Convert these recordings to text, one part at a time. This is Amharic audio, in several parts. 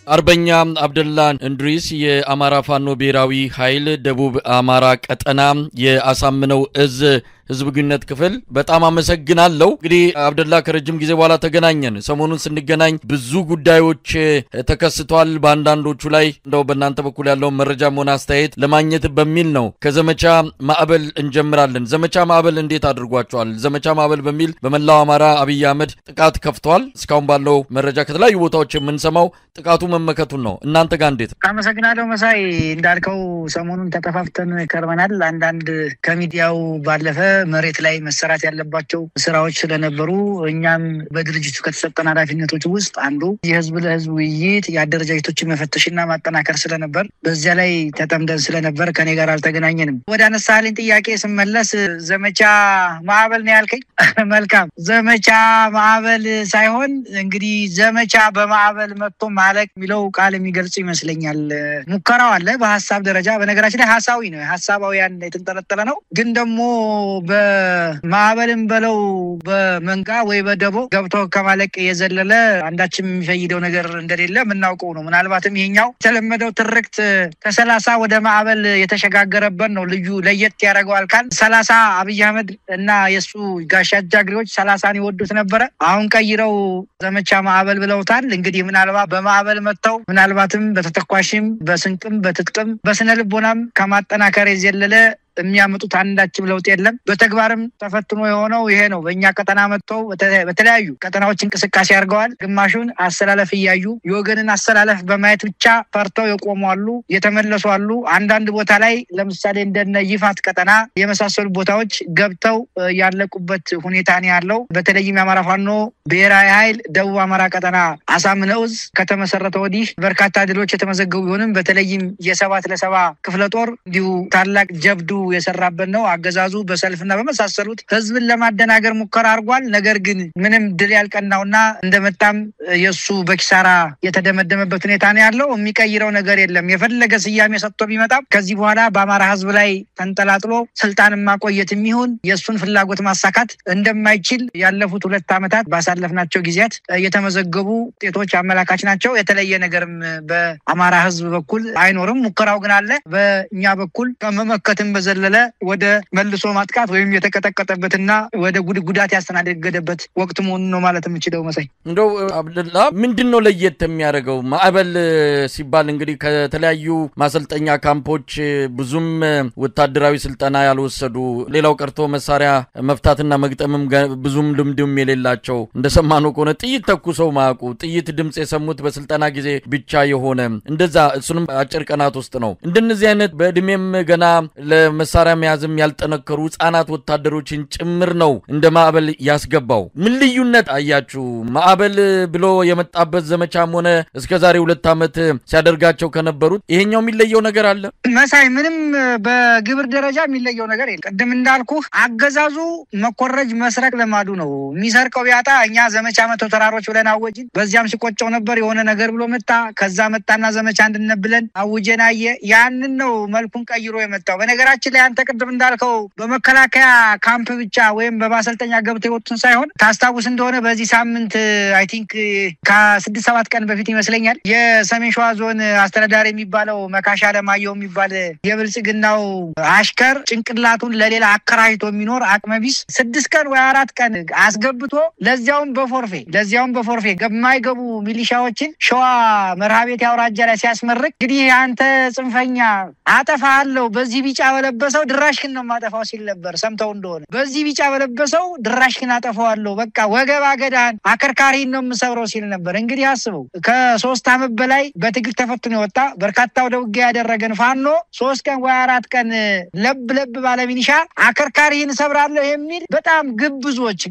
አርበኛ አብደላ እንድሪስ የአማራ ፋኖ ብሔራዊ ኃይል ደቡብ አማራ ቀጠና የአሳምነው እዝ ህዝብ ግንኙነት ክፍል በጣም አመሰግናለሁ። እንግዲህ አብደላ ከረጅም ጊዜ በኋላ ተገናኘን። ሰሞኑን ስንገናኝ ብዙ ጉዳዮች ተከስተዋል። በአንዳንዶቹ ላይ እንደው በእናንተ በኩል ያለው መረጃ ሆነ አስተያየት ለማግኘት በሚል ነው። ከዘመቻ ማዕበል እንጀምራለን። ዘመቻ ማዕበል እንዴት አድርጓቸዋል? ዘመቻ ማዕበል በሚል በመላው አማራ አብይ አህመድ ጥቃት ከፍቷል። እስካሁን ባለው መረጃ ከተለያዩ ቦታዎች የምንሰማው ጥቃቱ መመከቱን ነው። እናንተ ጋር እንዴት? አመሰግናለሁ መሳይ። እንዳልከው ሰሞኑን ተከፋፍተን ከርመናል። አንዳንድ ከሚዲያው ባለፈ መሬት ላይ መሰራት ያለባቸው ስራዎች ስለነበሩ እኛም በድርጅቱ ከተሰጠን ኃላፊነቶች ውስጥ አንዱ የህዝብ ለህዝብ ውይይት የአደረጃጀቶችን መፈተሽና ማጠናከር ስለነበር በዚያ ላይ ተጠምደን ስለነበር ከኔ ጋር አልተገናኘንም። ወደ አነሳልኝ ጥያቄ ስመለስ ዘመቻ ማዕበል ነው ያልከኝ። መልካም። ዘመቻ ማዕበል ሳይሆን እንግዲህ ዘመቻ በማዕበል መጥቶ ማለቅ የሚለው ቃል የሚገልጽ ይመስለኛል። ሙከራው አለ በሐሳብ ደረጃ። በነገራችን ላይ ሐሳዊ ነው፣ ሐሳባዊያን የተንጠለጠለ ነው። ግን ደግሞ በማዕበልም በለው በመንጋ ወይ በደቦ ገብቶ ከማለቅ የዘለለ አንዳችም የሚፈይደው ነገር እንደሌለ ምናውቀው ነው። ምናልባትም ይሄኛው የተለመደው ትርክት ከ30 ወደ ማዕበል የተሸጋገረበት ነው። ልዩ ለየት ያደርገዋል ካል 30 አብይ አህመድ እና የሱ ጋሻ ጃግሬዎች 30ን ይወዱት ነበር። አሁን ቀይረው ዘመቻ ማዕበል ብለውታል። እንግዲህ ምናልባት በማዕበል መተው ምናልባትም በተተኳሽም በስንቅም በትጥቅም በስነልቦናም ከማጠናከር የዘለለ የሚያመጡት አንዳችም ለውጥ የለም። በተግባርም ተፈትኖ የሆነው ይሄ ነው። በእኛ ቀጠና መጥተው በተለያዩ ቀጠናዎች እንቅስቃሴ አድርገዋል። ግማሹን አሰላለፍ እያዩ የወገንን አሰላለፍ በማየት ብቻ ፈርተው የቆሙ አሉ፣ የተመለሱ አሉ። አንዳንድ ቦታ ላይ ለምሳሌ እንደነ ይፋት ቀጠና የመሳሰሉ ቦታዎች ገብተው ያለቁበት ሁኔታ ነው ያለው። በተለይም የአማራ ፋኖ ብሔራዊ ኃይል ደቡብ አማራ ቀጠና አሳምነው እዝ ከተመሰረተ ወዲህ በርካታ ድሎች የተመዘገቡ ቢሆንም በተለይም የ7 ለ7 ክፍለ ጦር እንዲሁ ታላቅ ጀብዱ የሰራበት ነው። አገዛዙ በሰልፍና በመሳሰሉት ህዝብን ለማደናገር ሙከራ አድርጓል። ነገር ግን ምንም ድል ያልቀናውና እንደመጣም የሱ በኪሳራ የተደመደመበት ሁኔታ ነው ያለው። የሚቀይረው ነገር የለም። የፈለገ ስያሜ ሰጥቶ ቢመጣም ከዚህ በኋላ በአማራ ህዝብ ላይ ተንጠላጥሎ ስልጣን ማቆየት የሚሆን የሱን ፍላጎት ማሳካት እንደማይችል ያለፉት 2 ዓመታት ባሳለፍናቸው ጊዜያት የተመዘገቡ ውጤቶች አመላካች ናቸው። የተለየ ነገርም በአማራ ህዝብ በኩል አይኖርም። ሙከራው ግን አለ። በእኛ በኩል ከመመከትም ዘለለ ወደ መልሶ ማጥቃት ወይም የተቀጠቀጠበትና ወደ ጉዳት ያስተናገደበት ወቅት መሆኑን ነው ማለት የምችለው መሳይ። እንደው አብደላ ምንድነው ለየት የሚያደርገው? ማዕበል ሲባል እንግዲህ ከተለያዩ ማሰልጠኛ ካምፖች ብዙም ወታደራዊ ስልጠና ያልወሰዱ ሌላው ቀርቶ መሳሪያ መፍታትና መግጠምም ብዙም ልምድም የሌላቸው እንደሰማነው ከሆነ ጥይት ተኩሰው ማቁ ጥይት ድምጽ የሰሙት በስልጠና ጊዜ ብቻ የሆነ እንደዛ እሱንም አጭር ቀናት ውስጥ ነው። እንደነዚህ አይነት በእድሜም ገና ለመሳሪያ መያዝም ያልጠነከሩ ህፃናት ወታደሮችን ጭምር ነው እንደ ማዕበል ያስገባው። ምን ልዩነት አያችሁ? ማዕበል ብሎ የመጣበት ዘመቻም ሆነ እስከዛሬ 2 ዓመት ሲያደርጋቸው ከነበሩት ይሄኛው የሚለየው ነገር አለ መሳይ? ምንም በግብር ደረጃ የሚለየው ነገር የለም። ቀደም እንዳልኩ አገዛዙ መኮረጅ መስረቅ ለማዱ ነው። የሚሰርቀው ቢያጣ እኛ ዘመቻ መቶ ተራሮች ብለን አወጅን። በዚያም ሲቆጨው ነበር የሆነ ነገር ብሎ መጣ። ከዛ መጣና ዘመቻ እንድንብለን አውጀናየ። ያንን ነው መልኩን ቀይሮ የመጣው። በነገራችን ላይ አንተ ቅድም እንዳልከው በመከላከያ ካምፕ ብቻ ወይም በማሰልጠኛ ገብተው ወጥተን ሳይሆን ታስታውስ እንደሆነ በዚህ ሳምንት አይ ቲንክ ከ6-7 ቀን በፊት ይመስለኛል የሰሜን ሸዋ ዞን አስተዳዳሪ የሚባለው መካሻ ለማየው የሚባል የብልጽግናው አሽከር ጭንቅላቱን ለሌላ አከራይቶ የሚኖር አቅመቢስ 6 ቀን ወይ 4 ቀን አስገብቶ ለዚያውም በፎርፌ የማይገቡ ሚሊሻዎችን ሸዋ መርሃቤት ያውራጃ ላይ ሲያስመርቅ እንግዲህ አንተ ጽንፈኛ አጠፋለሁ በዚህ ቢጫ በለበሰው ድራሽክን ነው ማጠፋው ሲል ነበር። ሰምተው እንደሆነ በዚህ ቢጫ በለበሰው ድራሽክን አጠፋዋለሁ በቃ ወገባ ገዳን አከርካሪን ነው የምሰብረው ሲል ነበር። እንግዲህ አስበው ከ3 ዓመት በላይ በትግል ተፈትኖ የወጣ በርካታ ወደ ውጊያ ያደረገን ፋኖ 3 ቀን ወይ 4 ቀን ለብ ባለ ሚኒሻ አከርካሪን ሰብራለሁ የሚል በጣም ግብዞች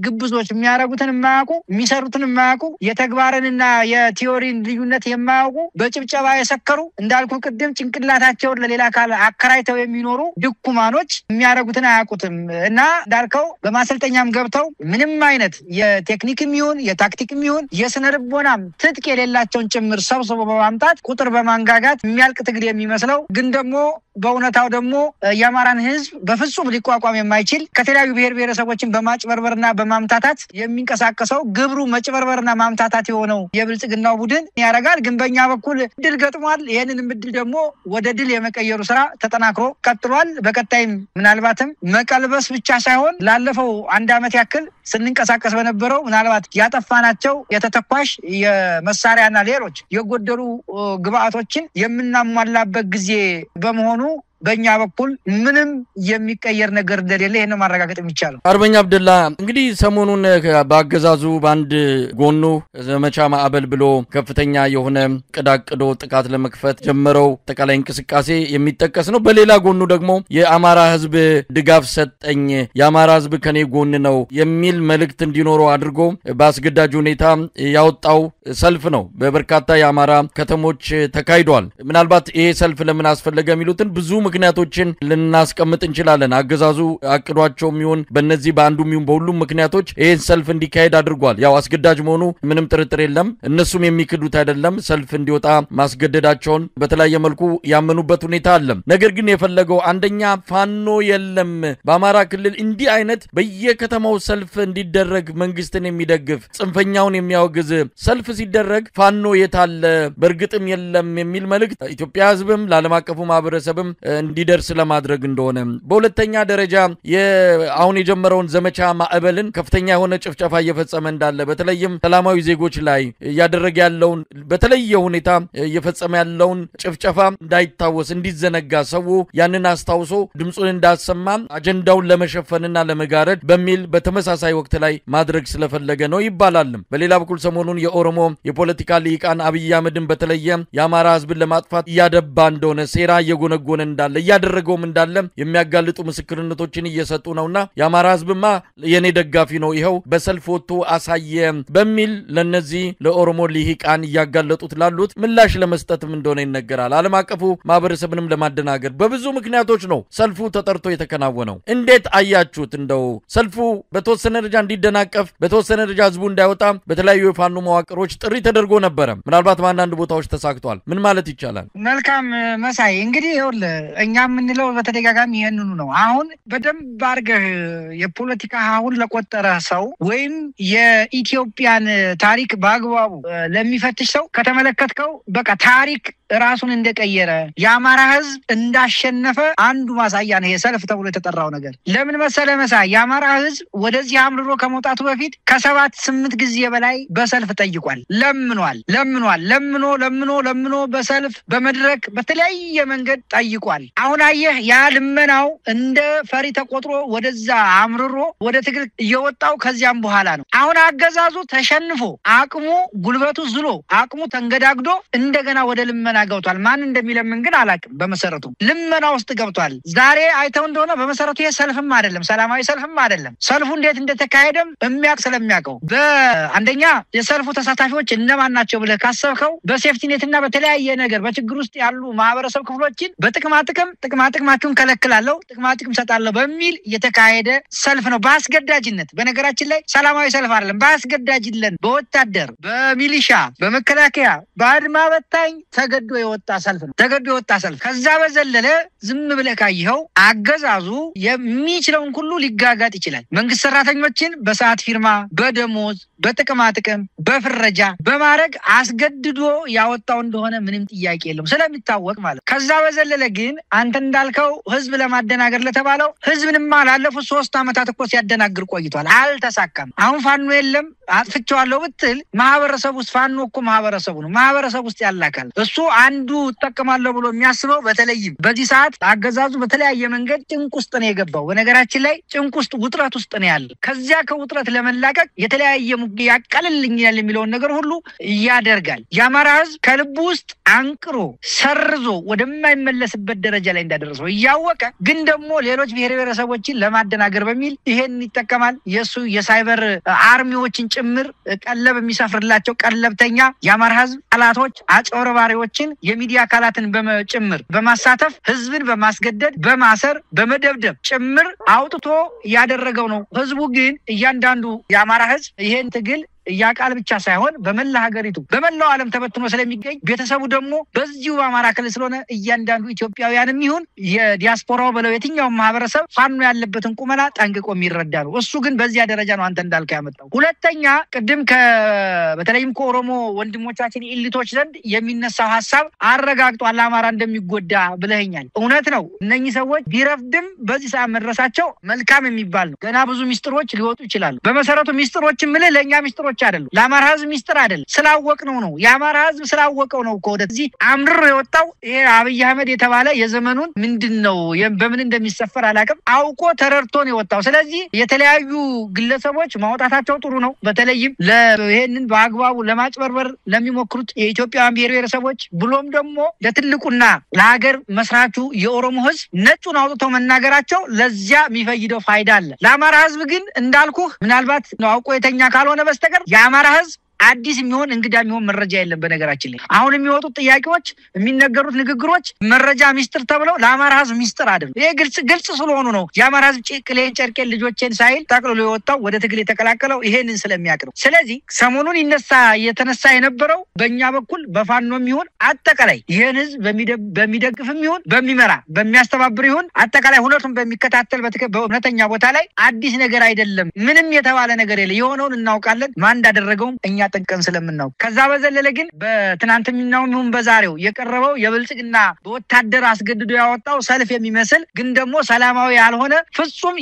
የሚያረጉትን የማያውቁ የሚሰሩትን የማያውቁ የተግባርንና የቲዮሪን ልዩነት የማያውቁ በጭብጨባ የሰከሩ እንዳልኩ ቅድም ጭንቅላታቸውን ለሌላ አካል አከራይተው የሚኖሩ ድኩማኖች የሚያረጉትን አያውቁትም። እና እንዳልከው በማሰልጠኛም ገብተው ምንም አይነት የቴክኒክም ይሁን የታክቲክም ይሁን የስነልቦናም ትጥቅ የሌላቸውን ጭምር ሰብስቦ በማምጣት ቁጥር በማንጋጋት የሚያልቅ ትግል የሚመስለው ግን ደግሞ በእውነታው ደግሞ የአማራን ህዝብ በፍጹም ሊቋቋም የማይችል ከተለያዩ ብሔር ብሔረሰቦችን በማጭበርበርና በማምታታት የሚንቀሳቀሰው ግብሩ መጭበርበርና ማምታታት የሆነው የብልጽግናው ቡድን ያረጋል። ግን በእኛ በኩል ድል ገጥሟል። ይሄንን ምድል ደግሞ ወደ ድል የመቀየሩ ስራ ተጠናክሮ ቀጥሏል። በቀጣይም ምናልባትም መቀልበስ ብቻ ሳይሆን ላለፈው አንድ አመት ያክል ስንንቀሳቀስ በነበረው ምናልባት ያጠፋናቸው የተተኳሽ የመሳሪያና ሌሎች የጎደሉ ግብአቶችን የምናሟላበት ጊዜ በመሆኑ በእኛ በኩል ምንም የሚቀየር ነገር እንደሌለ ይሄን ማረጋገጥ የሚቻለው። አርበኛ አብደላ እንግዲህ ሰሞኑን በአገዛዙ ባንድ ጎኑ ዘመቻ ማዕበል ብሎ ከፍተኛ የሆነ ቅዳቅዶ ጥቃት ለመክፈት ጀመረው ተቃላይ እንቅስቃሴ የሚጠቀስ ነው። በሌላ ጎኑ ደግሞ የአማራ ህዝብ ድጋፍ ሰጠኝ የአማራ ህዝብ ከኔ ጎን ነው የሚል መልእክት እንዲኖረው አድርጎ በአስገዳጅ ሁኔታ ያወጣው ሰልፍ ነው። በበርካታ የአማራ ከተሞች ተካሂዷል። ምናልባት ይሄ ሰልፍ ለምን አስፈለገ የሚሉትን ብዙ ምክንያቶችን ልናስቀምጥ እንችላለን። አገዛዙ አቅዷቸው የሚሆን በእነዚህ በአንዱ የሚሆን በሁሉም ምክንያቶች ይህን ሰልፍ እንዲካሄድ አድርጓል። ያው አስገዳጅ መሆኑ ምንም ጥርጥር የለም። እነሱም የሚክዱት አይደለም። ሰልፍ እንዲወጣ ማስገደዳቸውን በተለያየ መልኩ ያመኑበት ሁኔታ አለ። ነገር ግን የፈለገው አንደኛ ፋኖ የለም በአማራ ክልል እንዲህ አይነት በየከተማው ሰልፍ እንዲደረግ መንግስትን የሚደግፍ ጽንፈኛውን የሚያወግዝ ሰልፍ ሲደረግ ፋኖ የታለ በርግጥም የለም የሚል መልእክት ኢትዮጵያ ህዝብም ለዓለም አቀፉ ማህበረሰብም እንዲደርስ ለማድረግ እንደሆነ፣ በሁለተኛ ደረጃ አሁን የጀመረውን ዘመቻ ማዕበልን ከፍተኛ የሆነ ጭፍጨፋ እየፈጸመ እንዳለ በተለይም ሰላማዊ ዜጎች ላይ ያደረገ ያለውን በተለየ ሁኔታ እየፈጸመ ያለውን ጭፍጨፋ እንዳይታወስ እንዲዘነጋ ሰው ያንን አስታውሶ ድምጹን እንዳሰማ አጀንዳውን ለመሸፈንና ለመጋረድ በሚል በተመሳሳይ ወቅት ላይ ማድረግ ስለፈለገ ነው ይባላል። በሌላ በኩል ሰሞኑን የኦሮሞ የፖለቲካ ሊቃን አብይ አህመድን በተለየ የአማራ ህዝብን ለማጥፋት ያደባ እንደሆነ ሴራ እየጎነጎነ እንዳለ ያደረገውም እንዳለ የሚያጋልጡ ምስክርነቶችን እየሰጡ ነውና የአማራ ህዝብማ የኔ ደጋፊ ነው ይሄው በሰልፍ ወጥቶ አሳየ በሚል ለነዚህ ለኦሮሞ ሊቃን ያጋለጡት ላሉት ምላሽ ለመስጠትም እንደሆነ ይነገራል። ዓለም አቀፉ ማህበረሰብንም ለማደናገር በብዙ ምክንያቶች ነው ሰልፉ ተጠርቶ የተከናወነው። እንዴት አያችሁት? እንደው ሰልፉ በተወሰነ ደረጃ እንዲደናቀፍ በተወሰነ ደረጃ ህዝቡ እንዳይወጣ በተለያዩ የፋኖ መዋቅሮች ጥሪ ተደርጎ ነበር። ምናልባት በአንዳንድ ቦታዎች ተሳክቷል። ምን ማለት ይቻላል? መልካም መሳይ እንግዲህ እኛ የምንለው በተደጋጋሚ ይሄንኑ ነው። አሁን በደንብ አድርገህ የፖለቲካ አሁን ለቆጠረ ሰው ወይም የኢትዮጵያን ታሪክ በአግባቡ ለሚፈትሽ ሰው ከተመለከትከው በቃ ታሪክ ራሱን እንደቀየረ የአማራ ህዝብ እንዳሸነፈ አንዱ ማሳያ ነው ሰልፍ ተብሎ የተጠራው ነገር። ለምን መሰለ መሳይ የአማራ ህዝብ ወደዚህ አምርሮ ከመውጣቱ በፊት ከ7-8 ጊዜ በላይ በሰልፍ ጠይቋል፣ ለምኖ በሰልፍ በመድረክ በተለያየ መንገድ ጠይቋል። አሁን አየህ ያ ልመናው እንደ ፈሪ ተቆጥሮ ወደዛ አምርሮ ወደ ትግል እየወጣው ከዚያም በኋላ ነው። አሁን አገዛዙ ተሸንፎ አቅሙ ጉልበቱ ዝሎ አቅሙ ተንገዳግዶ እንደገና ወደ ልመና ገብቷል። ማን እንደሚለምን ግን አላቅም። በመሰረቱ ልመና ውስጥ ገብቷል። ዛሬ አይተው እንደሆነ በመሰረቱ ይሄ ሰልፍም አይደለም፣ ሰላማዊ ሰልፍም አይደለም። ሰልፉ እንዴት እንደተካሄደም ስለሚያውቀው በአንደኛ የሰልፉ ተሳታፊዎች እነማን ናቸው ብለህ ካሰብከው በሴፍቲኔትና በተለያየ ነገር በችግር ውስጥ ያሉ ማህበረሰብ ክፍሎችን ጥቅማጥቅማችሁን ከለክላለሁ ጥቅማጥቅም ሰጣለሁ በሚል የተካሄደ ሰልፍ ነው በአስገዳጅነት። በነገራችን ላይ ሰላማዊ ሰልፍ አይደለም፣ በአስገዳጅነት በወታደር በሚሊሻ በመከላከያ በአድማ በታኝ ተገዶ የወጣ ሰልፍ። ከዛ በዘለለ ዝም ብለህ ካየኸው አገዛዙ የሚችለውን ሁሉ ሊጋጋጥ ይችላል። መንግስት ሰራተኞችን በሰዓት ፊርማ በደሞዝ በጥቅማጥቅም በፍረጃ በማረግ አስገድዶ ያወጣው እንደሆነ ምንም ጥያቄ የለውም ስለሚታወቅ ማለት። ከዛ በዘለለ ግን አንተ እንዳልከው ህዝብ ለማደናገር ለተባለው ህዝብንማ ላለፉት 3 አመታት እኮ ሲያደናግር ቆይቷል፣ አልተሳካም። አሁን ፋኖ የለም አጥፍቻለሁ ብትል ማህበረሰብ ውስጥ ፋኖ እኮ ማህበረሰቡ ነው፣ ማህበረሰብ ውስጥ ያላካል። እሱ አንዱ ተጠቀማለሁ ብሎ የሚያስበው በተለይም በዚህ ሰዓት አገዛዙ በተለያየ መንገድ ጭንቅ ውስጥ ነው የገባው። በነገራችን ላይ ጭንቅ ውስጥ ውጥረት ውስጥ ነው ያለው። ከዚያ ከውጥረት ለመላቀቅ የተለያየ ያቀልልኛል የሚለውን ነገር ሁሉ ያደርጋል። የአማራ ህዝብ ከልቡ ውስጥ አንቅሮ ሰርዞ ወደማይመለስበት ደረጃ ላይ እንዳደረሰው እያወቀ ግን ደግሞ ሌሎች ብሔር ብሔረሰቦችን ለማደናገር በሚል ይሄን ይተከማል። የሱ የሳይበር አርሚዎችን ጭምር ቀለብ የሚሰፍርላቸው ቀለብተኛ የአማራ ህዝብ ጠላቶች አጭበርባሪዎችን የሚዲያ አካላትን በመጭምር በማሳተፍ ህዝብን በማስገደድ በማሰር በመደብደብ ጭምር አውጥቶ ያደረገው ነው። ህዝቡ ግን እያንዳንዱ የአማራ ህዝብ ይሄን ትግል ያቃል ብቻ ሳይሆን በመላ ሀገሪቱ በመላው ዓለም ተበትኖ ስለሚገኝ ቤተሰቡ ደግሞ በዚሁ በአማራ ክልል ስለሆነ እያንዳንዱ ኢትዮጵያውያንም ይሁን የዲያስፖራው በለው የትኛው ማህበረሰብ ፋኖ ያለበትን ቁመና ጠንቅቆ የሚረዳ ነው። እሱ ግን በዚያ ደረጃ ነው አንተ እንዳልከው ያመጣው። ሁለተኛ ቅድም በተለይም ከኦሮሞ ወንድሞቻችን ኢሊቶች ዘንድ የሚነሳው ሐሳብ አረጋግጧል አማራ እንደሚጎዳ ብለኸኛል። እውነት ነው። እነኚህ ሰዎች ቢረፍድም በዚህ ሰዓት መድረሳቸው መልካም የሚባል ነው። ገና ብዙ ሚስጥሮች ሊወጡ ይችላሉ። በመሰረቱ ሚስጥሮች ምልህ ለኛ ሚስጥሮች አይደሉም፣ ለአማራ ህዝብ ሚስጥር አይደለም። ስላወቅነው ነው። የአማራ ህዝብ ስላወቀው ነው ወደዚህ አምርሮ የወጣው። ይሄ አብይ አህመድ የተባለ የዘመኑን ምንድነው በምን እንደሚሰፈር አላውቅም አውቆ ተረድቶ ነው የወጣው። ስለዚህ የተለያዩ ግለሰቦች ማውጣታቸው ጥሩ ነው። በተለይም ለይሄንን በአግባቡ ለማጭበርበር ለሚሞክሩት የኢትዮጵያውያን ብሔር ብሔረሰቦች ብሎም ደግሞ ለትልቁና ለሀገር መስራቹ የኦሮሞ ህዝብ ነጩን አውጥተው መናገራቸው ለዚያ የሚፈይደው ፋይዳ አለ። ለአማራ ህዝብ ግን እንዳልኩህ ምናልባት ነው አውቆ የተኛ ካልሆነ በስተቀር የአማራ ህዝብ አዲስ የሚሆን እንግዳ የሚሆን መረጃ የለም። በነገራችን ላይ አሁን የሚወጡት ጥያቄዎች የሚነገሩት ንግግሮች መረጃ ሚስጥር ተብለው ለአማራ ህዝብ ሚስጥር አይደለም። ይሄ ግልጽ ስለሆኑ ነው የአማራ ህዝብ ጭቅሌን ጨርቄን ልጆቼን ሳይል ጠቅልሎ የወጣው ወደ ትግል የተቀላቀለው ይሄንን ስለሚያውቅ ነው። ስለዚህ ሰሞኑን የተነሳ የነበረው በእኛ በኩል በፋኖም ይሁን አጠቃላይ ይሄን ህዝብ በሚደግፍም ይሁን በሚመራ በሚያስተባብር ይሁን አጠቃላይ ሁለቱም በሚከታተል በእውነተኛ ቦታ ላይ አዲስ ነገር አይደለም። ምንም የተባለ ነገር የለ። የሆነውን እናውቃለን። ማን እንዳደረገው እኛ ጠንቀን ስለምናው። ከዛ በዘለለ ግን በትናንትናው ይሁን በዛሬው የቀረበው የብልጽግና በወታደር አስገድዶ ያወጣው ሰልፍ የሚመስል ግን ደግሞ ሰላማዊ ያልሆነ ፍጹም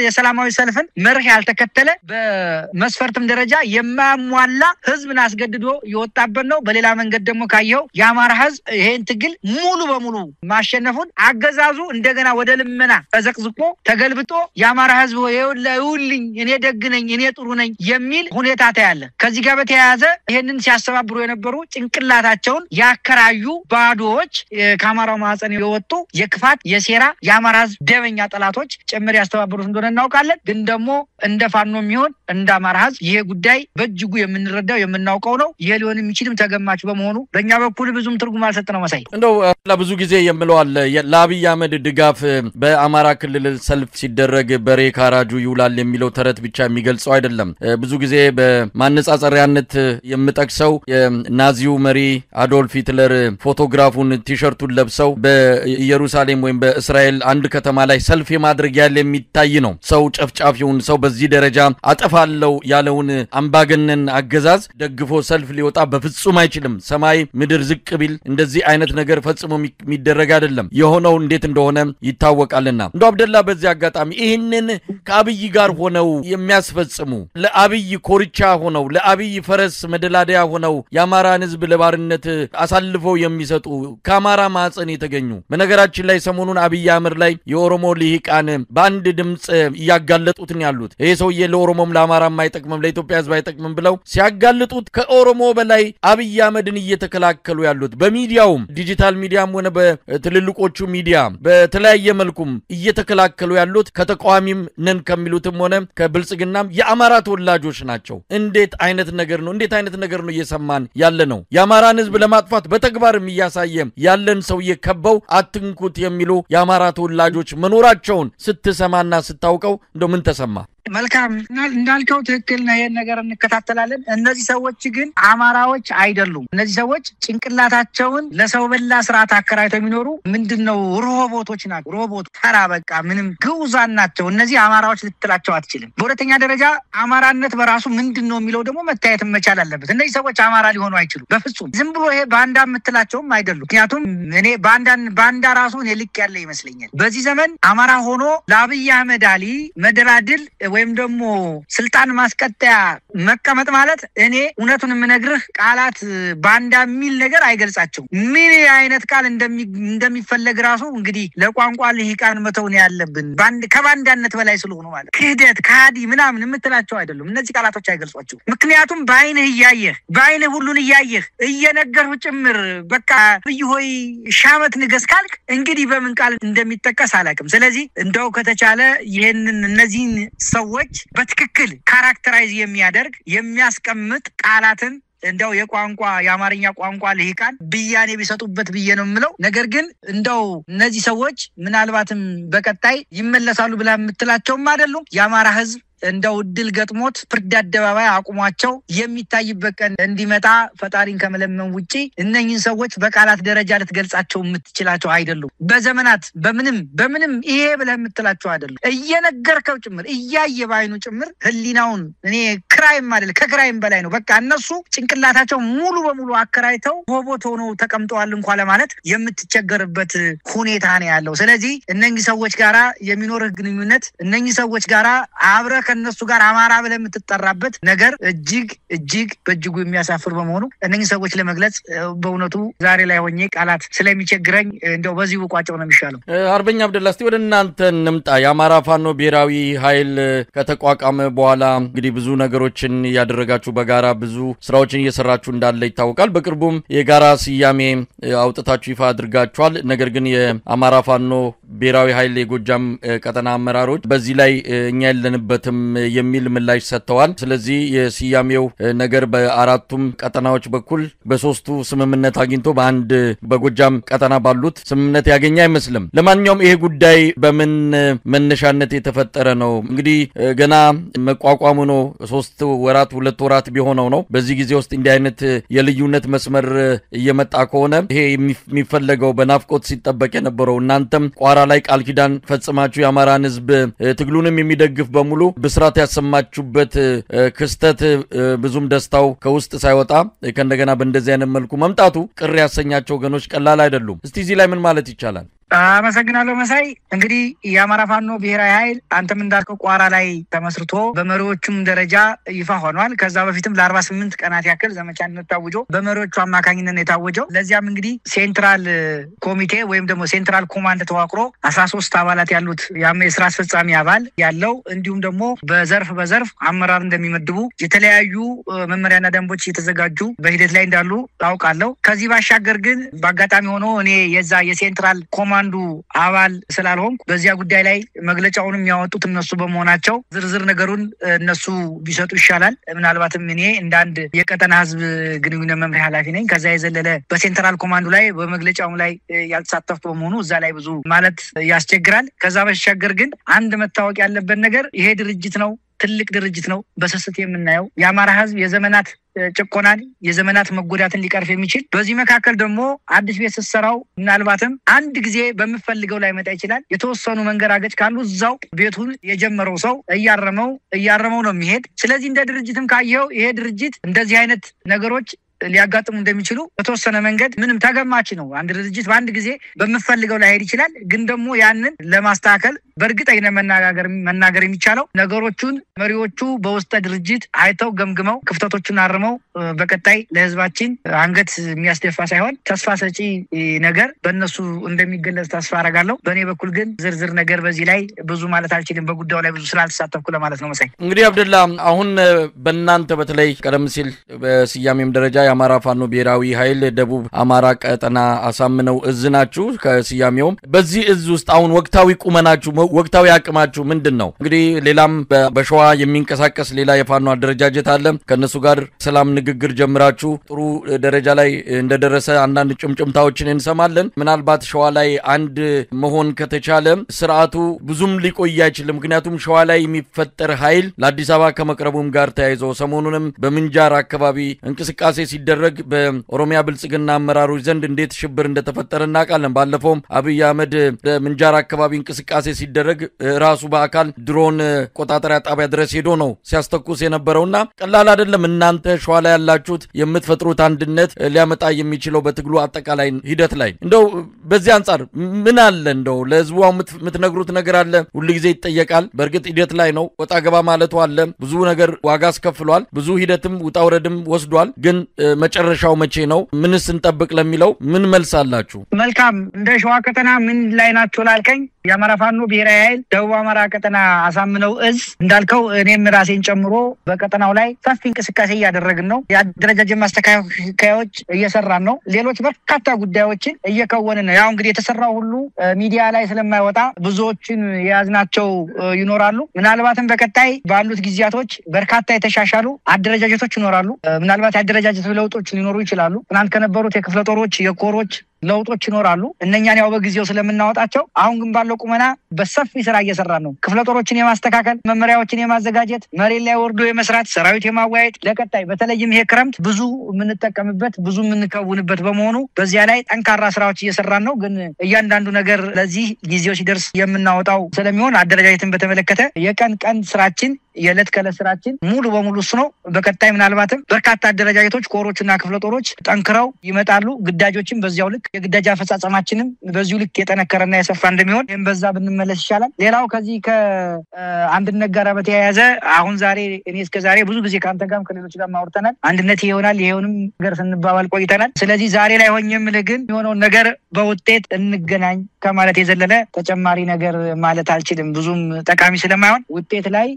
የሰላማዊ ሰልፍን መርህ ያልተከተለ በመስፈርትም ደረጃ የማያሟላ ህዝብን አስገድዶ የወጣበት ነው። በሌላ መንገድ ደግሞ ካየው የአማራ ህዝብ ይሄን ትግል ሙሉ በሙሉ ማሸነፉን አገዛዙ እንደገና ወደ ልመና ተዘቅዝቆ ተገልብጦ የአማራ ህዝብ ይውልኝ እኔ ደግ ነኝ እኔ ጥሩ ነኝ የሚል ሁኔታ ታያለ። ከዚህ ጋር በተያያዘ ይሄንን ሲያስተባብሩ የነበሩ ጭንቅላታቸውን ያከራዩ ባዶዎች ከአማራው ማህፀን የወጡ የክፋት የሴራ የአማራ ህዝብ ደመኛ ጠላቶች ጭምር ያስተባብሩት እንደሆነ እናውቃለን። ግን ደግሞ እንደ ፋኖም ይሁን እንደ አማራ ህዝብ ይሄ ጉዳይ በእጅጉ የምንረዳው የምናውቀው ነው። ይሄ ሊሆን የሚችልም ተገማች በመሆኑ በእኛ በኩል ብዙም ትርጉም አልሰጠነው። መሳይ እንደው ለብዙ ጊዜ የምለው አለ ለአብይ አህመድ ድጋፍ በአማራ ክልል ሰልፍ ሲደረግ በሬ ካራጁ ይውላል የሚለው ተረት ብቻ የሚገልጸው አይደለም። ብዙ ጊዜ በማነጻጸሪያነት የምጠቅሰው የናዚው መሪ አዶልፍ ሂትለር ፎቶግራፉን ቲሸርቱን ለብሰው በኢየሩሳሌም ወይም በእስራኤል አንድ ከተማ ላይ ሰልፍ ማድረግ ያለ የሚታይ ነው። ሰው ጨፍጫፊውን ሰው በዚህ ደረጃ አጠፋለው ያለውን አምባገነን አገዛዝ ደግፎ ሰልፍ ሊወጣ በፍጹም አይችልም። ሰማይ ምድር ዝቅ ቢል እንደዚህ አይነት ነገር ፈጽሞ የሚደረግ አይደለም። የሆነው እንዴት እንደሆነ ይታወቃልና እንደው አብደላ በዚህ አጋጣሚ ይሄንን ከአብይ ጋር ሆነው የሚያስፈጽሙ ለአብይ ኮርቻ ሆነው ለአብይ ፈረስ መደላደያ ሆነው የአማራን ህዝብ ለባርነት አሳልፈው የሚሰጡ ከአማራ ማህፀን የተገኙ በነገራችን ላይ ሰሞኑን አብይ አህመድ ላይ የኦሮሞ ልሂቃን በአንድ ድምጽ እያጋለጡት ነው ያሉት። ይሄ ሰውዬ ለኦሮሞም ለአማራም አይጠቅምም ለኢትዮጵያ ህዝብ አይጠቅምም ብለው ሲያጋልጡት ከኦሮሞ በላይ አብይ አህመድን እየተከላከሉ ያሉት በሚዲያውም ዲጂታል ሚዲያም ሆነ በትልልቆቹ ሚዲያ በተለያየ መልኩም እየተከላከሉ ያሉት ከተቃዋሚም ነን ከሚሉትም ሆነ ከብልጽግናም የአማራ ተወላጆች ናቸው። እንዴት አይነት ነገር ነው? እንዴት አይነት ነገር ነው እየሰማን ያለ ነው? የአማራን ህዝብ ለማጥፋት በተግባርም እያሳየ ያለን ሰውዬ ከበው አትንኩት የሚሉ የአማራ ተወላጆች መኖራቸውን ስትሰማና ስታውቀው እንደው ምን ተሰማ? መልካም እንዳልከው ትክክል ነው። ይሄን ነገር እንከታተላለን። እነዚህ ሰዎች ግን አማራዎች አይደሉም። እነዚህ ሰዎች ጭንቅላታቸውን ለሰው በላ ስርዓት አከራይተው የሚኖሩ ምንድነው ሮቦቶች ናቸው። ሮቦት ተራ በቃ ምንም ግዑዛን ናቸው። እነዚህ አማራዎች ልትላቸው አትችልም። በሁለተኛ ደረጃ አማራነት በራሱ ምንድነው የሚለው ደግሞ መታየት መቻል አለበት። እነዚህ ሰዎች አማራ ሊሆኑ አይችሉም በፍጹም። ዝም ብሎ ይሄ ባንዳ የምትላቸውም አይደሉም። ምክንያቱም እኔ ባንዳ ራሱን ልክ ያለ ይመስለኛል። በዚህ ዘመን አማራ ሆኖ ለአብይ አህመድ አሊ መደራድል ወይም ደግሞ ስልጣን ማስቀጠያ መቀመጥ ማለት እኔ እውነቱን የምነግርህ ቃላት ባንዳ የሚል ነገር አይገልጻቸው። ምን አይነት ቃል እንደሚፈለግ ራሱ እንግዲህ ለቋንቋ ልሂቃን መተውን ያለብን ከባንዳነት በላይ ስለሆኑ ማለት ክህደት ካዲ ምናምን የምትላቸው አይደሉም። እነዚህ ቃላቶች አይገልጿቸው። ምክንያቱም በአይንህ እያየህ በአይንህ ሁሉን እያየህ እየነገርሁ ጭምር በቃ ብይ ሆይ ሻመት ንገስ ካልክ እንግዲህ በምን ቃል እንደሚጠቀስ አላውቅም። ስለዚህ እንደው ከተቻለ ይሄንን እነዚህን ሰዎች በትክክል ካራክተራይዝ የሚያደርግ የሚያስቀምጥ ቃላትን እንደው የቋንቋ የአማርኛ ቋንቋ ልሂቃን ብያኔ ቢሰጡበት ብዬ ነው የምለው። ነገር ግን እንደው እነዚህ ሰዎች ምናልባትም በቀጣይ ይመለሳሉ ብላ የምትላቸውም አይደሉም። የአማራ ህዝብ እንደው ድል ገጥሞት ፍርድ አደባባይ አቁሟቸው የሚታይበት ቀን እንዲመጣ ፈጣሪን ከመለመን ውጪ እነኚህን ሰዎች በቃላት ደረጃ ልትገልጻቸው የምትችላቸው አይደሉም። በዘመናት በምንም ይሄ ብለህ የምትላቸው አይደሉም። እየነገርከው ጭምር እያየ ባይኑ ጭምር ህሊናውን እኔ ክራይም አይደል ከክራይም በላይ ነው። በቃ እነሱ ጭንቅላታቸው ሙሉ በሙሉ አከራይተው ቦቦት ሆነው ተቀምጠዋል እንኳን ለማለት የምትቸገርበት ሁኔታ ነው ያለው። ስለዚህ እነኚህ ሰዎች ጋራ የሚኖርህ ግንኙነት እነኚህ ሰዎች ጋራ አብረ ከነሱ ጋር አማራ ብለህ የምትጠራበት ነገር እጅግ በእጅጉ የሚያሳፍር በመሆኑ እነኚህ ሰዎች ለመግለጽ በእውነቱ ዛሬ ላይ ሆኜ ቃላት ስለሚቸግረኝ እንደው በዚህ ቋጨው ነው የሚሻለው። አርበኛ አብደላ እስቲ ወደ እናንተ እንምጣ። የአማራ ፋኖ ብሔራዊ ኃይል ከተቋቋመ በኋላ እንግዲህ ብዙ ነገሮችን ያደረጋችሁ በጋራ ብዙ ስራዎችን እየሰራችሁ እንዳለ ይታወቃል። በቅርቡም የጋራ ስያሜ አውጥታችሁ ይፋ አድርጋችኋል። ነገር ግን የአማራ ፋኖ ብሔራዊ ኃይል የጎጃም ቀጠና አመራሮች በዚህ ላይ እኛ ያለንበትም የሚል ምላሽ ሰጥተዋል። ስለዚህ የስያሜው ነገር በአራቱም ቀጠናዎች በኩል በሶስቱ ስምምነት አግኝቶ በአንድ በጎጃም ቀጠና ባሉት ስምምነት ያገኘ አይመስልም። ለማንኛውም ይሄ ጉዳይ በምን መነሻነት የተፈጠረ ነው? እንግዲህ ገና መቋቋሙ ነው 3 ወራት 2 ወራት ቢሆነው ነው። በዚህ ጊዜ ውስጥ እንዲህ አይነት የልዩነት መስመር እየመጣ ከሆነ ይሄ የሚፈለገው በናፍቆት ሲጠበቅ የነበረው እናንተም ቋራ ላይ ቃል ኪዳን ፈጽማችሁ የአማራን ህዝብ ትግሉንም የሚደግፍ በሙሉ ብስራት ያሰማችሁበት ክስተት ብዙም ደስታው ከውስጥ ሳይወጣ ከእንደገና በእንደዚህ አይነት መልኩ መምጣቱ ቅር ያሰኛቸው ወገኖች ቀላል አይደሉም። እስቲ እዚህ ላይ ምን ማለት ይቻላል? አመሰግናለሁ መሳይ። እንግዲህ የአማራ ፋኖ ብሔራዊ ኃይል አንተም እንዳልከው ቋራ ላይ ተመስርቶ በመሪዎቹም ደረጃ ይፋ ሆኗል። ከዛ በፊትም ለ48 ቀናት ያክል ዘመቻነት ታውጆ በመሪዎቹ አማካኝነት ነው የታወጀው። ለዚያም እንግዲህ ሴንትራል ኮሚቴ ወይም ደግሞ ሴንትራል ኮማንድ ተዋቅሮ 13 አባላት ያሉት የስራ አስፈጻሚ አባል ያለው እንዲሁም ደግሞ በዘርፍ አመራር እንደሚመድቡ የተለያዩ መመሪያና ደንቦች እየተዘጋጁ በሂደት ላይ እንዳሉ ታውቃለሁ። ከዚህ ባሻገር ግን በአጋጣሚ ሆኖ እኔ የዛ የሴንትራል ኮማንዱ አባል ስላልሆንኩ በዚያ ጉዳይ ላይ መግለጫውንም ያወጡት እነሱ በመሆናቸው ዝርዝር ነገሩን እነሱ ቢሰጡ ይሻላል። ምናልባትም እኔ እንዳንድ የቀጠና ህዝብ ግንኙነት መምሪያ ኃላፊ ነኝ። ከዛ የዘለለ በሴንትራል ኮማንዱ ላይ በመግለጫው ላይ ያልተሳተፍኩ በመሆኑ እዛ ላይ ብዙ ማለት ያስቸግራል። ከዛ ባሻገር ግን አንድ መታወቅ ያለበት ነገር ይሄ ድርጅት ነው፣ ትልቅ ድርጅት ነው። በስስት የምናየው የአማራ ህዝብ የዘመናት ጭቆናን የዘመናት መጎዳትን ሊቀርፍ የሚችል በዚህ መካከል ደግሞ አዲስ ቤት ስትሰራው ምናልባትም አንድ ጊዜ በመፈልገው ላይ መጣ ይችላል። የተወሰኑ መንገራገጭ ካሉ እዛው ቤቱን የጀመረው ሰው እያረመው ነው የሚሄድ። ስለዚህ እንደ ድርጅትም ካየው ይሄ ድርጅት እንደዚህ አይነት ነገሮች ሊያጋጥሙ እንደሚችሉ በተወሰነ መንገድ ምንም ተገማች ነው። አንድ ድርጅት በአንድ ጊዜ በመፈልገው ላይ ሄድ ይችላል። ግን ደግሞ ያንን ለማስተካከል በእርግጠኝነት መናገር የሚቻለው ነገሮቹን መሪዎቹ በውስጠ ድርጅት አይተው ገምግመው ክፍተቶችን አርመው በቀጣይ ለህዝባችን አንገት የሚያስደፋ ሳይሆን ተስፋ ሰጪ ነገር በእነሱ እንደሚገለጽ ተስፋ አደርጋለሁ። በእኔ በኩል ግን ዝርዝር ነገር በዚህ ላይ ብዙ ማለት አልችልም፣ በጉዳዩ ላይ ብዙ ስላልተሳተፍኩ ለማለት ነው መሳይ። እንግዲህ አብደላ አሁን በእናንተ በተለይ ቀደም ሲል በስያሜም ደረጃ የአማራ ፋኖ ብሔራዊ ኃይል ደቡብ አማራ ቀጠና አሳምነው እዝ ናችሁ ከስያሜውም። በዚህ እዝ ውስጥ አሁን ወቅታዊ ቁመናችሁ ወቅታዊ አቅማችሁ ምንድነው? እንግዲህ ሌላም በሸዋ የሚንቀሳቀስ ሌላ የፋኖ አደረጃጀት አለ። ከነሱ ጋር ሰላም ንግግር ጀምራችሁ ጥሩ ደረጃ ላይ እንደደረሰ አንዳንድ ጭምጭምታዎችን እንሰማለን። ምናልባት ሸዋ ላይ አንድ መሆን ከተቻለ ስርዓቱ ብዙም ሊቆይ አይችልም። ምክንያቱም ሸዋ ላይ የሚፈጠር ኃይል ለአዲስ አበባ ከመቅረቡም ጋር ተያይዞ ሰሞኑንም በምንጃር አካባቢ እንቅስቃሴ ሲደረግ በኦሮሚያ ብልጽግና አመራሮች ዘንድ እንዴት ሽብር እንደተፈጠረ እናውቃለን። ባለፈውም አብይ አህመድ በምንጃር አካባቢ እንቅስቃሴ ሲደረግ ራሱ በአካል ድሮን ቆጣጠሪያ ጣቢያ ድረስ ሄዶ ነው ሲያስተኩስ የነበረውና ቀላል አይደለም። እናንተ ሸዋ ላይ ያላችሁት የምትፈጥሩት አንድነት ሊያመጣ የሚችለው በትግሉ አጠቃላይ ሂደት ላይ እንደው በዚህ አንፃር ምን አለ? እንደው ለህዝቡ የምትነግሩት ነገር አለ? ሁሉ ጊዜ ይጠየቃል። በእርግጥ ሂደት ላይ ነው፣ ወጣ ገባ ማለቱ አለ። ብዙ ነገር ዋጋ አስከፍሏል። ብዙ ሂደትም ውጣውረድም ወስዷል። ግን መጨረሻው መቼ ነው? ምንስ እንጠብቅ ለሚለው ምን መልስ አላችሁ? መልካም። እንደ ሸዋ ቀጠና ምን ላይ ናቸው ላልከኝ የአማራ ፋኖ ብሔራዊ ኃይል ደቡብ አማራ ቀጠና አሳምነው እዝ እንዳልከው እኔም ራሴን ጨምሮ በቀጠናው ላይ ሰፊ እንቅስቃሴ እያደረግን ነው። የአደረጃጀት ማስተካከያዎች እየሰራን ነው። ሌሎች በርካታ ጉዳዮችን እየከወንን ነው። ያው እንግዲህ የተሰራው ሁሉ ሚዲያ ላይ ስለማይወጣ ብዙዎችን የያዝናቸው ይኖራሉ። ምናልባትም በቀጣይ ባሉት ጊዜያቶች በርካታ የተሻሻሉ አደረጃጀቶች ይኖራሉ። ምናልባት የአደረጃጀት ለውጦች ሊኖሩ ይችላሉ። ትናንት ከነበሩት የክፍለ ጦሮች የኮሮች ለውጦች ይኖራሉ። እነኛን ያው በጊዜው ስለምናወጣቸው አሁን ግን ባለው ቁመና በሰፊ ስራ እየሰራን ነው። ክፍለ ጦሮችን የማስተካከል መመሪያዎችን የማዘጋጀት መሬት ላይ ወርዶ የመስራት ሰራዊት የማዋየት ለቀጣይ በተለይም ይሄ ክረምት ብዙ የምንጠቀምበት ብዙ የምንከውንበት በመሆኑ በዚያ ላይ ጠንካራ ስራዎች እየሰራን ነው። ግን እያንዳንዱ ነገር ለዚህ ጊዜው ሲደርስ የምናወጣው ስለሚሆን አደረጃጀትን በተመለከተ የቀን ስራችን የዕለት ከዕለት ስራችን ሙሉ በሙሉ እሱ ነው። በቀጣይ ምናልባትም በርካታ አደረጃጀቶች ኮሮችና ክፍለ ጦሮች ጠንክረው ይመጣሉ። ግዳጆችን በዚያው ልክ የግዳጅ አፈጻጸማችንም በዚሁ ልክ የጠነከረና የሰፋ እንደሚሆን ይሄን በዛ ብንመለስ ይሻላል። ሌላው ከዚህ ከአንድነት ጋር በተያያዘ አሁን ዛሬ እኔ እስከዛሬ ብዙ ጊዜ ከአንተ ጋርም ከሌሎች ጋር ማውርተናል። አንድነት ይሆናል ይሄውንም ነገር ስንባባል ቆይተናል። ስለዚህ ዛሬ ላይ ሆኜም ግን የሆነውን ነገር በውጤት እንገናኝ ከማለት የዘለለ ተጨማሪ ነገር ማለት አልችልም። ብዙም ጠቃሚ ስለማይሆን ውጤት ላይ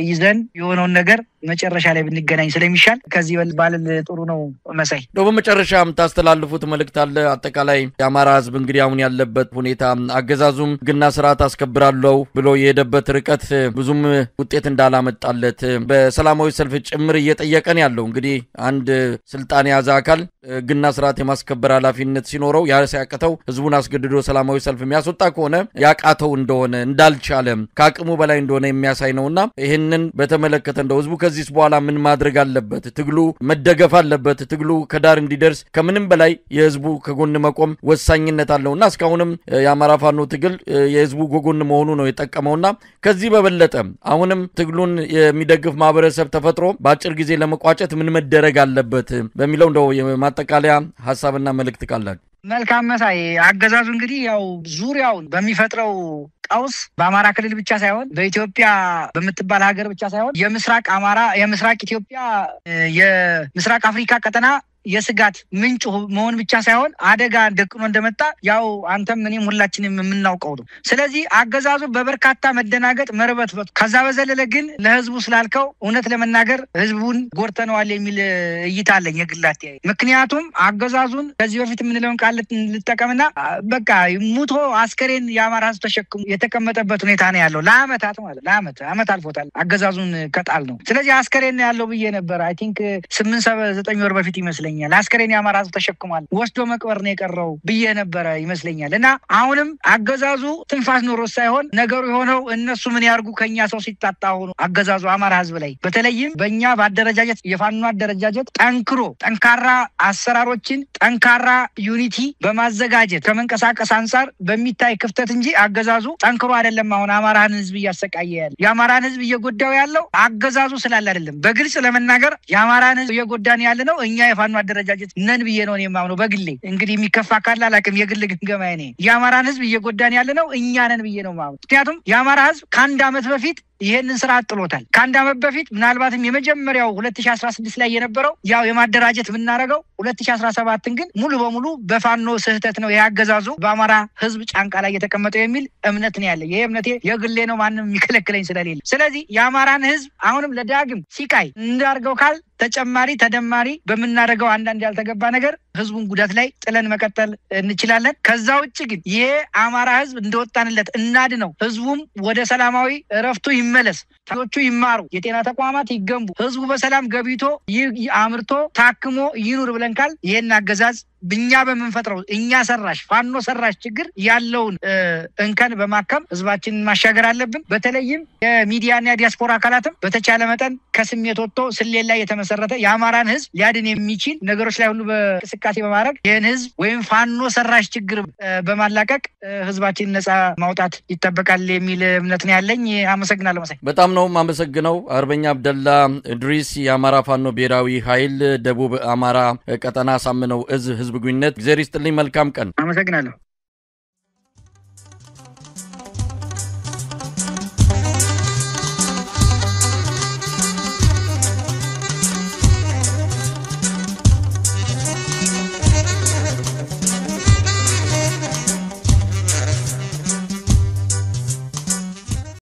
ይዘን የሆነውን ነገር መጨረሻ ላይ ብንገናኝ ስለሚሻል ከዚህ ባልል ጥሩ ነው። መሳይ ነው በመጨረሻም ታስተላልፉት መልእክት አለ? አጠቃላይ የአማራ ህዝብ እንግዲህ አሁን ያለበት ሁኔታ አገዛዙም ግና ስርዓት አስከብራለሁ ብሎ የሄደበት ርቀት ብዙም ውጤት እንዳላመጣለት በሰላማዊ ሰልፍ ጭምር እየጠየቀን ያለው እንግዲህ አንድ ስልጣን የያዘ አካል ግና ስርዓት የማስከበር ኃላፊነት ሲኖረው ያ ሲያቀተው ህዝቡን አስገድዶ ሰላማዊ ሰልፍ የሚያስወጣ ከሆነ ያቃተው እንደሆነ እንዳልቻለ ከአቅሙ በላይ እንደሆነ የሚያሳይ ነውና ይሄንን በተመለከተ እንደው ህዝቡ ከዚህ በኋላ ምን ማድረግ አለበት? ትግሉ መደገፍ አለበት። ትግሉ ከዳር እንዲደርስ ከምንም በላይ የህዝቡ ከጎን መቆም ወሳኝነት አለውና እስካሁንም የአማራ ፋኖ ትግል የህዝቡ ጎን መሆኑ ነው የጠቀመውና ከዚህ በበለጠ አሁንም ትግሉን የሚደግፍ ማህበረሰብ ተፈጥሮ በአጭር ጊዜ ለመቋጨት ምን መደረግ አለበት በሚለው እንደው የማጠቃለያ ሐሳብና መልእክት ካላችሁ። መልካም መሳይ አገዛዙ እንግዲህ ያው ዙሪያውን በሚፈጥረው ቀውስ በአማራ ክልል ብቻ ሳይሆን በኢትዮጵያ በምትባል ሀገር ብቻ ሳይሆን የምስራቅ አማራ የምስራቅ ኢትዮጵያ የምስራቅ አፍሪካ ቀጠና የስጋት ምንጭ መሆን ብቻ ሳይሆን አደጋ ደቅኖ እንደመጣ ያው አንተም እኔም ሁላችንም የምናውቀው ነው። ስለዚህ አገዛዙ በበርካታ መደናገጥ መርበትበት ከዛ በዘለለ ግን ለህዝቡ ስላልከው እውነት ለመናገር ህዝቡን ጎርተነዋል የሚል እይታ አለኝ የግላቴ። ምክንያቱም አገዛዙን ከዚህ በፊት የምንለውን ቃል ልጠቀምና በቃ ሙቶ አስከሬን የአማራ ህዝብ ተሸክሞ የተቀመጠበት ሁኔታ ነው ያለው ለአመታት ማለት ለአመት አልፎታል አገዛዙን ከጣል ነው። ስለዚህ አስከሬን ያለው ብዬ ነበር አይ ቲንክ 8-9 ወር በፊት ይመስለኛል አስከሬን የአማራ ህዝብ ተሸክሟል ወስዶ መቅበር ነው የቀረው ብዬ ነበር ይመስለኛል። እና አሁንም አገዛዙ ትንፋስ ኖሮ ሳይሆን ነገሩ የሆነው እነሱ ምን ያርጉ ከኛ ሰው ሲጣጣ ሆኖ አገዛዙ አማራ ህዝብ ላይ በተለይም በእኛ በአደረጃጀት የፋኖ አደረጃጀት ጠንካራ አሰራሮችን ጠንካራ ዩኒቲ በማዘጋጀት ከመንቀሳቀስ አንፃር በሚታይ ክፍተት እንጂ አገዛዙ ጠንክሮ አይደለም አሁን አማራን ህዝብ እያሰቃየ ያለ። የአማራን ህዝብ እየጎዳው ያለው አገዛዙ ስላለ አይደለም። በግልጽ ለመናገር የአማራን ህዝብ እየጎዳን ያለ ነው እኛ የፋኖ አደረጃጀት ነን ብዬ ነው የማምነው። በግሌ እንግዲህ የሚከፋ ካለ አላውቅም። የግል ግምገማዬ ነው የአማራን ህዝብ እየጎዳን ያለ ነው እኛ ነን ብዬ ነው የማምነው። ምክንያቱም የአማራ ህዝብ ከአንድ አመት በፊት ይሄንን ስራ አጥሎታል። ከአንድ አመት በፊት ምናልባትም የመጀመሪያው 2016 ላይ የነበረው ያው የማደራጀት ብናረጋው 2017 ግን ሙሉ በሙሉ በፋኖ ስህተት ነው ያገዛዙ በአማራ ህዝብ ጫንቃ ላይ የተቀመጠው የሚል እምነት ነው ያለ። ይሄ እምነቴ የግሌ ነው ማንንም የሚከለክለኝ ስለሌለ። ስለዚህ የአማራን ህዝብ አሁንም ለዳግም ሲቃይ እንዳርገው ካል ተጨማሪ ተደማሪ በመናረጋው አንዳንድ ያልተገባ ነገር ህዝቡን ጉዳት ላይ ጥለን መቀጠል እንችላለን። ከዛ ውጭ ግን ይሄ አማራ ህዝብ እንደወጣንለት እናድነው። ህዝቡም ወደ ሰላማዊ እረፍቱ ይመለስ፣ ታዎቹ ይማሩ፣ የጤና ተቋማት ይገንቡ፣ ህዝቡ በሰላም ገብይቶ አምርቶ ታክሞ ይኑር ብለን ካል ይሄን አገዛዝ ብኛ በመንፈጥረው እኛ ሰራሽ ፋኖ ሰራሽ ችግር ያለውን እንከን በማከም ህዝባችንን ማሻገር አለብን። በተለይም የሚዲያና ዲያስፖራ አካላትም በተቻለ መጠን ከስሜት ወጥቶ ስሌት ላይ የተመሰረተ የአማራን ህዝብ ሊያድን የሚችል ነገሮች ላይ ሁሉ በእንቅስቃሴ በማድረግ ይህን ህዝብ ወይም ፋኖ ሰራሽ ችግር በማላቀቅ ህዝባችንን ነፃ ማውጣት ይጠበቃል የሚል እምነት ነው ያለኝ። አመሰግናለሁ መሳይ። በጣም ነው አመሰግነው። አርበኛ አብደላ ድሪስ የአማራ ፋኖ ብሔራዊ ኃይል ደቡብ አማራ ቀጠና ሳምነው እዝ ህዝብ ግንኙነት። እግዚአብሔር ይስጥልኝ። መልካም ቀን። አመሰግናለሁ።